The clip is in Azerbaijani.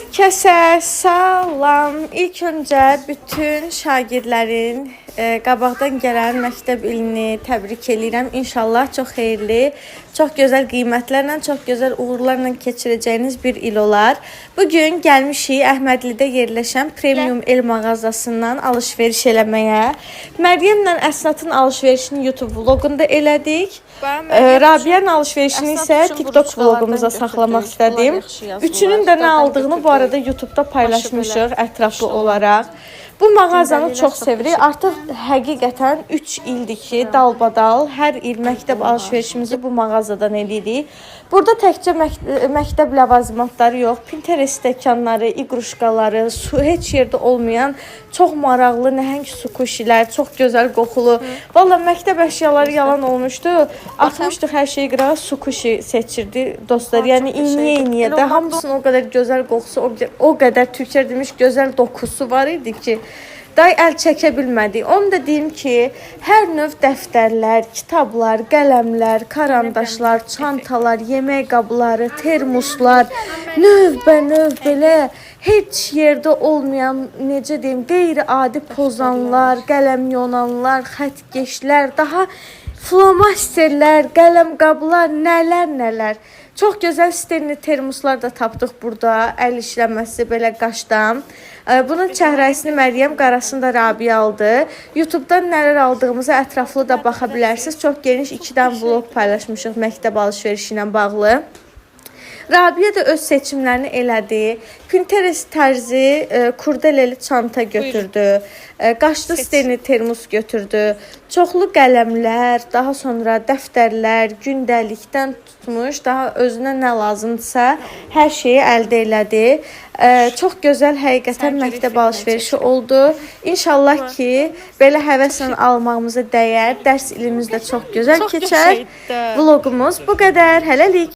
Kəsə, salam. İlk öncə bütün şagirdlərin qabaqdan gələn məktəb ilini təbrik edirəm. İnşallah çox xeyirli, çox gözəl qiymətlərlə, çox gözəl uğurlarla keçirəcəyiniz bir il olar. Bugün gəlmişik Əhmədlidə yerləşən Premium El mağazasından alış-veriş eləməyə. Məryəmlə Əsnatın alış-verişini YouTube vloqunda elədik. Rabia'nın alış-verişini isə TikTok vloqumuza saxlamaq istədim. Üçünün də nə aldığını bu arada YouTube'da paylaşmışıq ətraflı olaraq. Bu mağazanı çox sevirik. Artıq həqiqətən 3 ildir ki, dalbadal hər il məktəb alış-verişimizi bu mağazadan edirik. Burada təkcə məktəb ləvazimatları yox, Pinterest stəkanları, iqruşkaları, heç yerdə olmayan çox maraqlı, nəhəng su kuşilər, çox gözəl qoxulu. Valla məktəb əşyaları yalan olmuşdu. Atmışdıq hər şeyi qırağa, su kuşu seçirdi dostlar. Yəni iniyə də hamısının o qədər gözəl qoxusu, o qədər Türkçə demiş gözəl dokusu var idi ki, day əl çəkə bilmədik. Onu da deyim ki, hər növ dəftərlər, kitablar, qələmlər, karandaşlar, çantalar, yemək qabları, termoslar, növbə-növ belə heç yerdə olmayan, necə deyim, qeyri-adi pozanlar, qələm yonanlar, xətkeşlər, daha flomasterlər, qələm qablar, nələr. Çox gözəl stenli termoslar da tapdıq burada. Əl işləməsi belə qaşdan. Bunun çəhrayısını Məryəm, qarasını da Rabia aldı. YouTube'dan nələr aldığımızı ətraflı da baxa bilərsiniz. Çox geniş 2 dənə vlog paylaşmışıq məktəb alış-verişi ilə bağlı. Rabia da öz seçimlərini elədi. Pinterest tərzi kurdeleli çanta götürdü. Qaşlı stenli termos götürdü. Çoxlu qələmlər, daha sonra dəftərlər, gündəlikdən tutmuş, daha özünə nə lazımdırsa hər şeyi əldə elədi. Çox gözəl həqiqətən məktəb alış-verişi oldu. İnşallah ki, belə həvəslə almağımıza dəyər. Dərs ilimiz də çox gözəl keçər. Vlogumuz bu qədər. Hələlik.